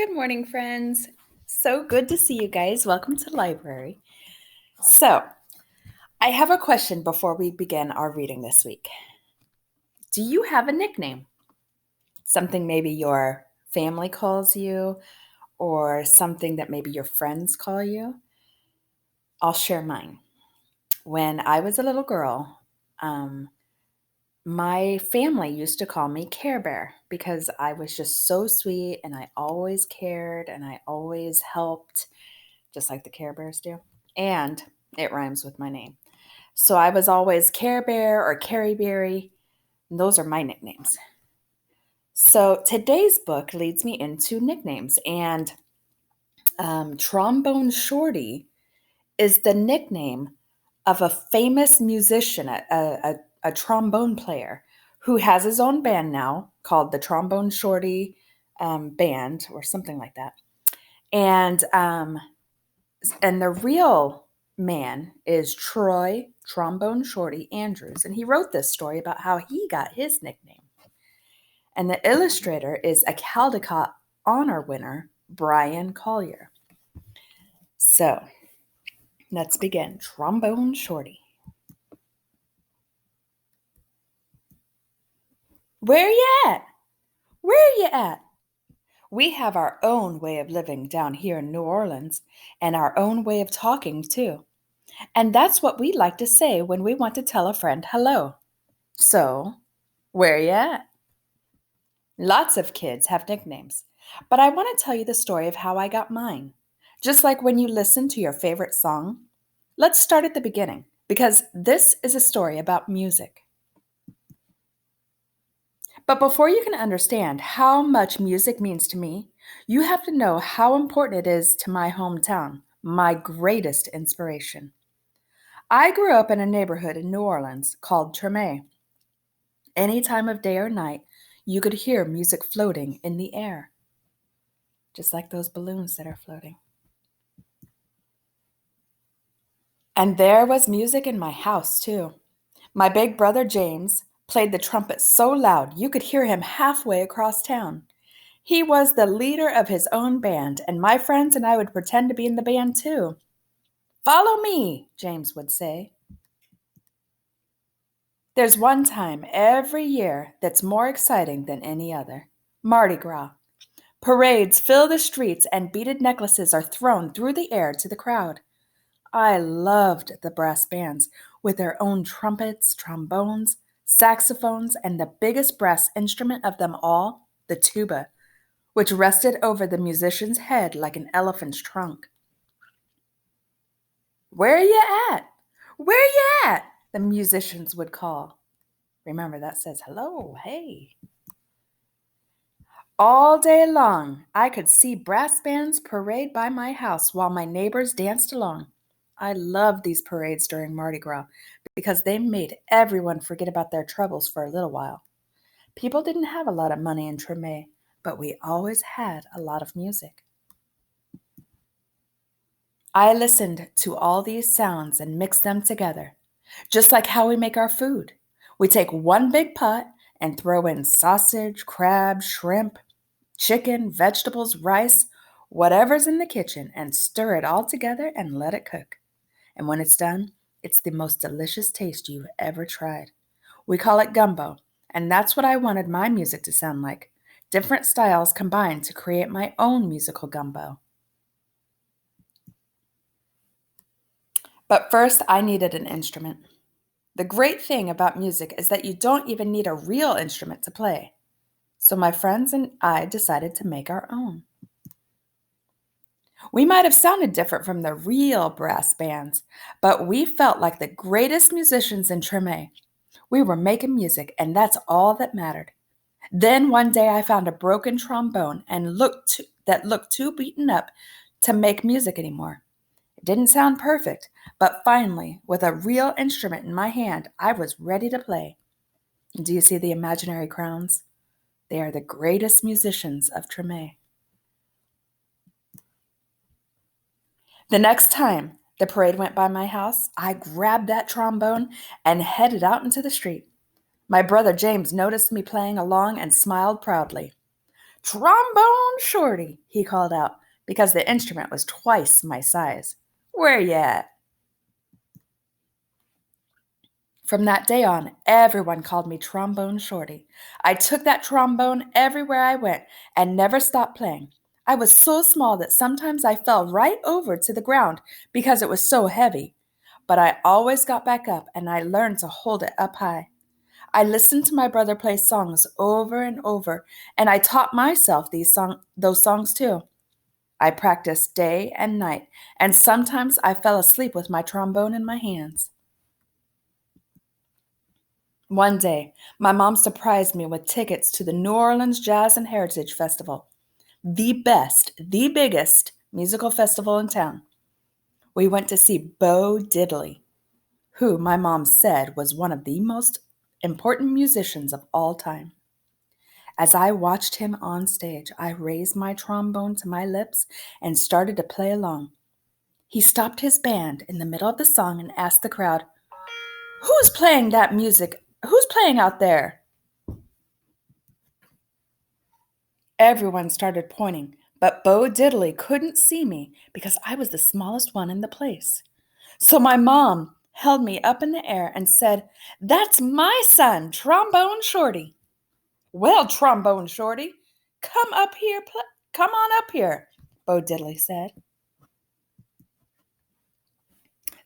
Good morning, friends. So good to see you guys. Welcome to the library. So, I have a question before we begin our reading this week. Do you have a nickname? Something maybe your family calls you, or something that maybe your friends call you? I'll share mine. When I was a little girl, my family used to call me Care Bear because I was just so sweet and I always cared and I always helped, just like the Care Bears do. And it rhymes with my name. So I was always Care Bear or Carrie Berry. And those are my nicknames. So today's book leads me into nicknames. And Trombone Shorty is the nickname of a famous musician, a trombone player who has his own band now called the Trombone Shorty Band or something like that. And the real man is Troy Trombone Shorty Andrews, and he wrote this story about how he got his nickname. And the illustrator is a Caldecott honor winner, Brian Collier. So let's begin. Trombone Shorty. Where you at? Where you at? We have our own way of living down here in New Orleans, and our own way of talking too. And that's what we like to say when we want to tell a friend hello. So, where you at? Lots of kids have nicknames, but I want to tell you the story of how I got mine. Just like when you listen to your favorite song, let's start at the beginning because this is a story about music. But before you can understand how much music means to me, you have to know how important it is to my hometown, my greatest inspiration. I grew up in a neighborhood in New Orleans called Treme. Any time of day or night, you could hear music floating in the air, just like those balloons that are floating. And there was music in my house, too. My big brother James played the trumpet so loud you could hear him halfway across town. He was the leader of his own band, and my friends and I would pretend to be in the band, too. Follow me, James would say. There's one time every year that's more exciting than any other: Mardi Gras. Parades fill the streets and beaded necklaces are thrown through the air to the crowd. I loved the brass bands with their own trumpets, trombones, saxophones, and the biggest brass instrument of them all, the tuba, which rested over the musician's head like an elephant's trunk. Where you at? Where you at? The musicians would call. Remember, that says hello, hey. All day long, I could see brass bands parade by my house while my neighbors danced along. I loved these parades during Mardi Gras because they made everyone forget about their troubles for a little while. People didn't have a lot of money in Treme, but we always had a lot of music. I listened to all these sounds and mixed them together, just like how we make our food. We take one big pot and throw in sausage, crab, shrimp, chicken, vegetables, rice, whatever's in the kitchen, and stir it all together and let it cook. And when it's done, it's the most delicious taste you've ever tried. We call it gumbo, and that's what I wanted my music to sound like. Different styles combined to create my own musical gumbo. But first, I needed an instrument. The great thing about music is that you don't even need a real instrument to play. So my friends and I decided to make our own. We might have sounded different from the real brass bands, but we felt like the greatest musicians in Treme. We were making music, and that's all that mattered. Then one day I found a broken trombone that looked too beaten up to make music anymore. It didn't sound perfect, but finally, with a real instrument in my hand, I was ready to play. Do you see the imaginary crowns? They are the greatest musicians of Treme. The next time the parade went by my house, I grabbed that trombone and headed out into the street. My brother James noticed me playing along and smiled proudly. "Trombone Shorty," he called out, because the instrument was twice my size. "Where you at?" From that day on, everyone called me Trombone Shorty. I took that trombone everywhere I went and never stopped playing. I was so small that sometimes I fell right over to the ground because it was so heavy. But I always got back up and I learned to hold it up high. I listened to my brother play songs over and over, and I taught myself those songs too. I practiced day and night, and sometimes I fell asleep with my trombone in my hands. One day, my mom surprised me with tickets to the New Orleans Jazz and Heritage Festival, the biggest musical festival in town. We went to see Bo Diddley, who my mom said was one of the most important musicians of all time. As I watched him on stage, I raised my trombone to my lips and started to play along. He stopped his band in the middle of the song and asked the crowd, "Who's playing that music? Who's playing out there?" Everyone started pointing, but Bo Diddley couldn't see me because I was the smallest one in the place. So my mom held me up in the air and said, "That's my son, Trombone Shorty." "Well, Trombone Shorty, come on up here," Bo Diddley said.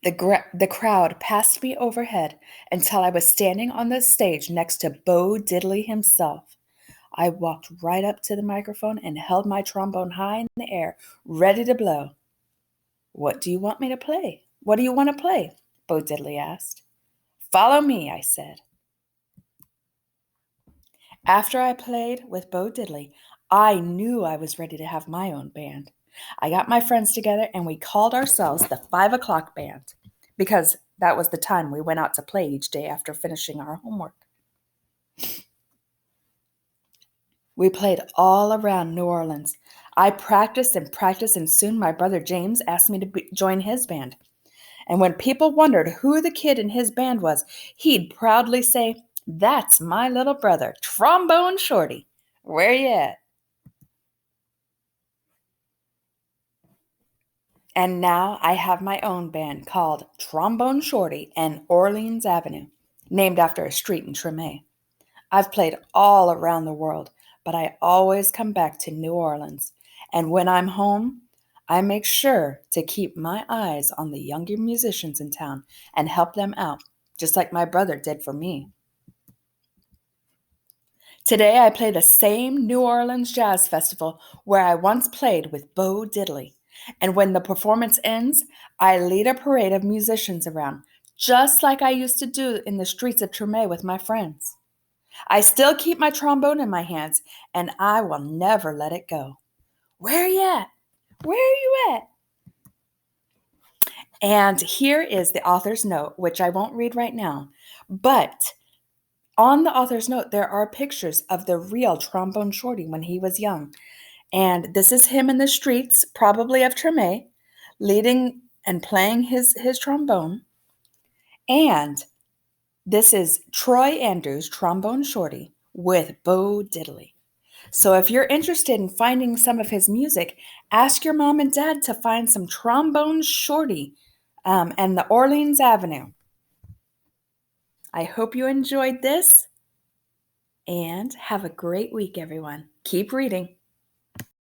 The crowd passed me overhead until I was standing on the stage next to Bo Diddley himself. I walked right up to the microphone and held my trombone high in the air, ready to blow. "What do you want me to play? What do you want to play?" Bo Diddley asked. "Follow me," I said. After I played with Bo Diddley, I knew I was ready to have my own band. I got my friends together and we called ourselves the 5 o'clock Band because that was the time we went out to play each day after finishing our homework. We played all around New Orleans. I practiced and practiced, and soon my brother James asked me to join his band. And when people wondered who the kid in his band was, he'd proudly say, "That's my little brother, Trombone Shorty. Where you at?" And now I have my own band called Trombone Shorty and Orleans Avenue, named after a street in Treme. I've played all around the world, but I always come back to New Orleans. And when I'm home, I make sure to keep my eyes on the younger musicians in town and help them out, just like my brother did for me. Today I play the same New Orleans Jazz Festival where I once played with Bo Diddley. And when the performance ends, I lead a parade of musicians around, just like I used to do in the streets of Treme with my friends. I still keep my trombone in my hands, and I will never let it go. Where are you at? Where are you at? And here is the author's note, which I won't read right now. But on the author's note, there are pictures of the real Trombone Shorty when he was young. And this is him in the streets, probably of Treme, leading and playing his trombone. And this is Troy Andrews, Trombone Shorty, with Bo Diddley. So if you're interested in finding some of his music, ask your mom and dad to find some Trombone Shorty and the Orleans Avenue. I hope you enjoyed this and have a great week, everyone. Keep reading.